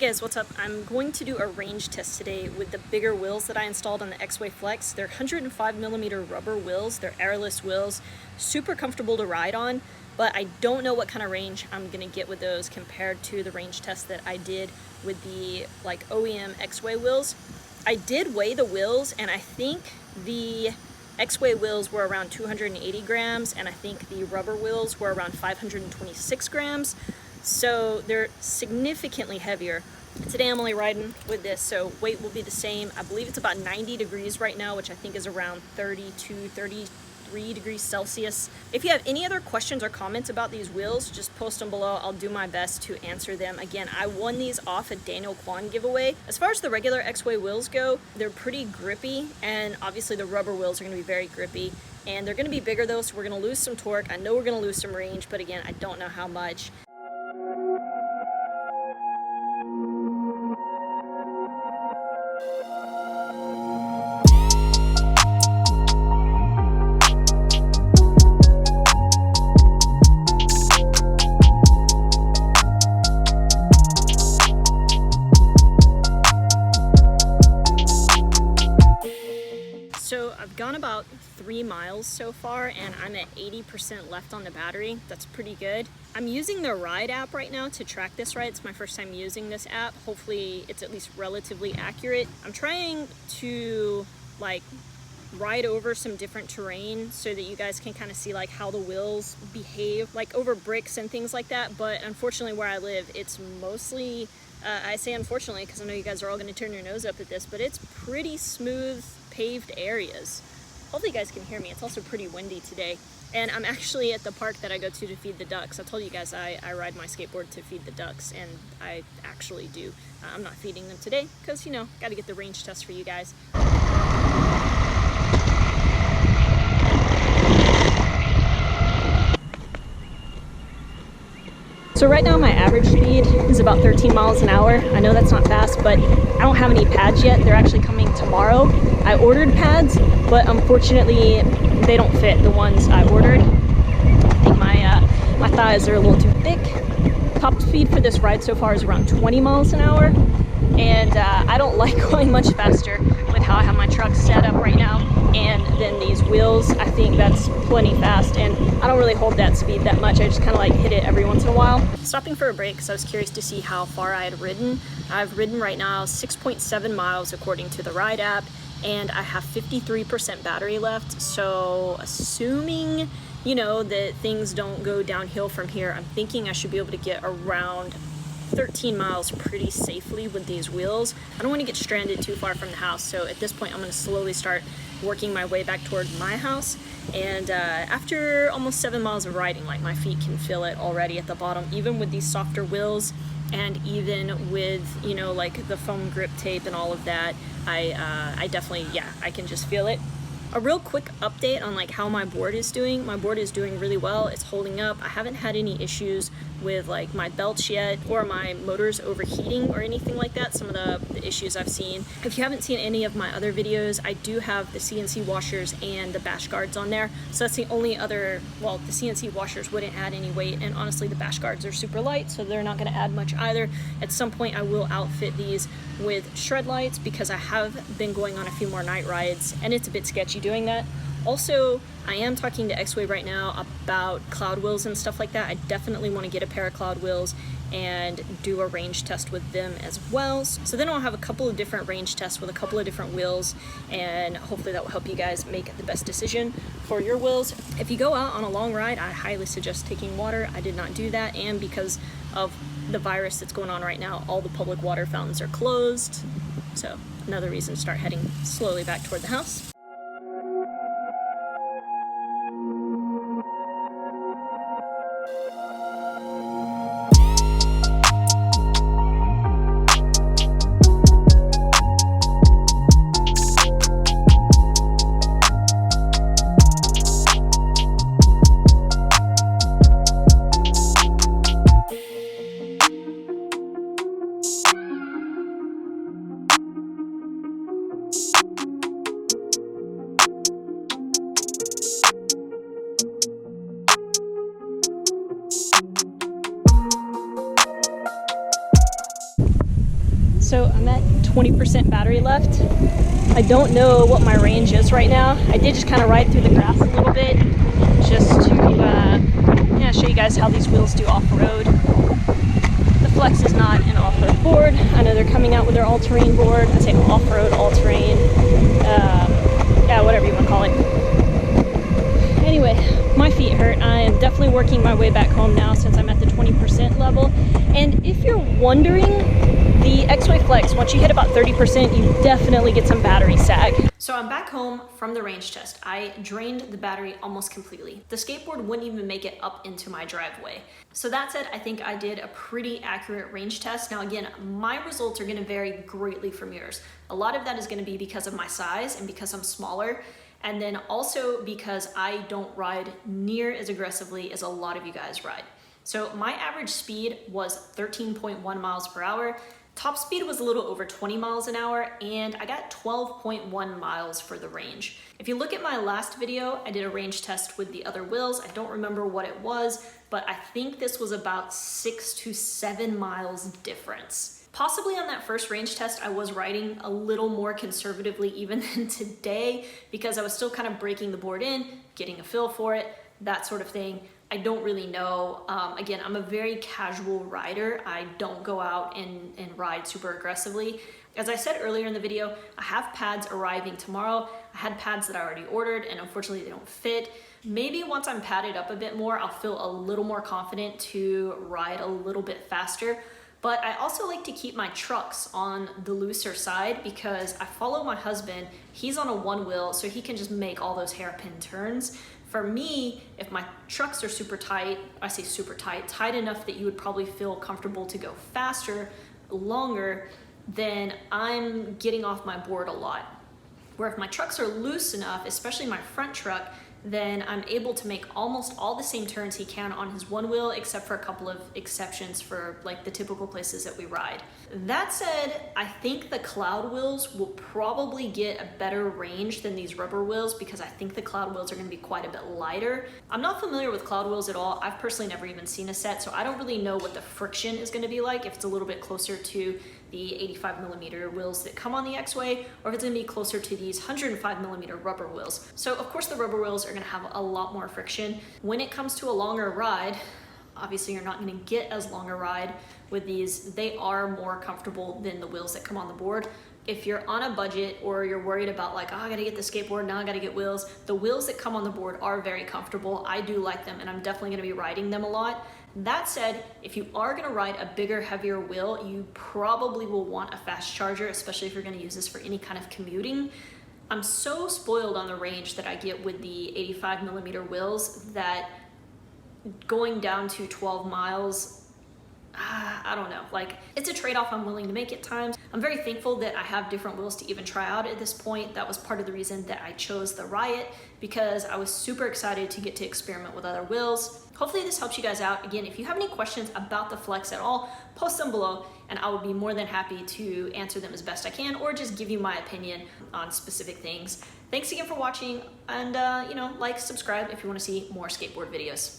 Hey guys, what's up? I'm going to do a range test today with the bigger wheels that I installed on the Exway Flex. They're 105mm rubber wheels, they're airless wheels, super comfortable to ride on, but I don't know what kind of range I'm gonna get with those compared to the range test that I did with the OEM Exway wheels. I did weigh the wheels and I think the Exway wheels were around 280 grams and I think the rubber wheels were around 526 grams. So they're significantly heavier. Today I'm only riding with this, so weight will be the same. I believe it's about 90 degrees right now, which I think is around 32, 33 degrees Celsius. If you have any other questions or comments about these wheels, just post them below. I'll do my best to answer them. Again, I won these off a Daniel Kwan giveaway. As far as the regular Exway wheels go, they're pretty grippy, and obviously the rubber wheels are gonna be very grippy. And they're gonna be bigger though, so we're gonna lose some torque. I know we're gonna lose some range, but again, I don't know how much. So I've gone about 3 miles so far and I'm at 80% left on the battery. That's pretty good. I'm using the Riot app right now to track this ride. It's my first time using this app. Hopefully it's at least relatively accurate. I'm trying to ride over some different terrain so that you guys can kind of see how the wheels behave over bricks and things like that. But unfortunately where I live, it's mostly I say unfortunately because I know you guys are all going to turn your nose up at this, but it's pretty smooth paved areas. Hopefully you guys can hear me. It's also pretty windy today. And I'm actually at the park that I go to feed the ducks. I told you guys I ride my skateboard to feed the ducks, and I actually do. I'm not feeding them today because, you know, got to get the range test for you guys. So right now my average speed is about 13 miles an hour. I know that's not fast, but I don't have any pads yet. They're actually coming tomorrow. I ordered pads, but unfortunately they don't fit the ones I ordered. I think my thighs are a little too thick. Top speed for this ride so far is around 20 miles an hour. And I don't like going much faster with how I have my truck set up right now. And then these wheels, I think that's plenty fast, and I don't really hold that speed that much. I just kind of hit it every once in a while. Stopping for a break because I was curious to see how far I had ridden. I've ridden right now 6.7 miles according to the Ride app, and I have 53% battery left. So assuming, you know, that things don't go downhill from here, I'm thinking I should be able to get around 13 miles pretty safely with these wheels. I don't want to get stranded too far from the house, so at this point I'm going to slowly start working my way back toward my house. And after almost 7 miles of riding, my feet can feel it already at the bottom, even with these softer wheels, and even with, you know, the foam grip tape and all of that. I definitely, yeah, I can just feel it. A real quick update on how my board is doing. My board is doing really well. It's holding up. I haven't had any issues with my belts yet or my motors overheating or anything like that. Some of the issues I've seen. If you haven't seen any of my other videos, I do have the CNC washers and the bash guards on there. So that's the only other, well, the CNC washers wouldn't add any weight, and honestly the bash guards are super light, so they're not going to add much either. At some point I will outfit these with shred lights because I have been going on a few more night rides and it's a bit sketchy doing that. Also, I am talking to Exway right now about cloud wheels and stuff like that. I definitely want to get a pair of cloud wheels and do a range test with them as well. So then I'll have a couple of different range tests with a couple of different wheels, and hopefully that will help you guys make the best decision for your wheels. If you go out on a long ride, I highly suggest taking water. I did not do that, and because of the virus that's going on right now, all the public water fountains are closed. So another reason to start heading slowly back toward the house. So I'm at 20% battery left. I don't know what my range is right now. I did just kind of ride through the grass a little bit just to show you guys how these wheels do off-road. The Flex is not an off-road board. I know they're coming out with their all-terrain board. I say off-road, all-terrain, yeah, whatever you want to call it. Anyway, my feet hurt. I am definitely working my way back home now since I'm at the 20% level. And if you're wondering, the Exway Flex, once you hit about 30%, you definitely get some battery sag. So I'm back home from the range test. I drained the battery almost completely. The skateboard wouldn't even make it up into my driveway. So that said, I think I did a pretty accurate range test. Now again, my results are gonna vary greatly from yours. A lot of that is gonna be because of my size and because I'm smaller. And then also because I don't ride near as aggressively as a lot of you guys ride. So my average speed was 13.1 miles per hour. Top speed was a little over 20 miles an hour, and I got 12.1 miles for the range. If you look at my last video, I did a range test with the other wheels. I don't remember what it was, but I think this was about 6 to 7 miles difference. Possibly on that first range test, I was riding a little more conservatively even than today because I was still kind of breaking the board in, getting a feel for it, that sort of thing. I don't really know. Again, I'm a very casual rider. I don't go out and ride super aggressively. As I said earlier in the video, I have pads arriving tomorrow. I had pads that I already ordered and unfortunately they don't fit. Maybe once I'm padded up a bit more, I'll feel a little more confident to ride a little bit faster. But I also like to keep my trucks on the looser side because I follow my husband. He's on a one wheel, so he can just make all those hairpin turns. For me, if my trucks are super tight, I say super tight, tight enough that you would probably feel comfortable to go faster, longer, then I'm getting off my board a lot. Where if my trucks are loose enough, especially my front truck, then I'm able to make almost all the same turns he can on his one wheel, except for a couple of exceptions for like the typical places that we ride. That said, I think the cloud wheels will probably get a better range than these rubber wheels because I think the cloud wheels are gonna be quite a bit lighter. I'm not familiar with cloud wheels at all. I've personally never even seen a set, so I don't really know what the friction is gonna be like, if it's a little bit closer to the 85 millimeter wheels that come on the Exway, or if it's gonna be closer to these 105 millimeter rubber wheels. So of course the rubber wheels are gonna have a lot more friction. When it comes to a longer ride, obviously you're not gonna get as long a ride with these. They are more comfortable than the wheels that come on the board. If you're on a budget or you're worried about like, oh, I gotta get the skateboard, now I gotta get wheels, the wheels that come on the board are very comfortable. I do like them and I'm definitely gonna be riding them a lot. That said, if you are gonna ride a bigger, heavier wheel, you probably will want a fast charger, especially if you're gonna use this for any kind of commuting. I'm so spoiled on the range that I get with the 85 millimeter wheels that going down to 12 miles, I don't know, like it's a trade-off I'm willing to make at times. I'm very thankful that I have different wheels to even try out at this point. That was part of the reason that I chose the Riot because I was super excited to get to experiment with other wheels. Hopefully this helps you guys out. Again, if you have any questions about the Flex at all, post them below and I will be more than happy to answer them as best I can or just give you my opinion on specific things. Thanks again for watching and like, subscribe if you want to see more skateboard videos.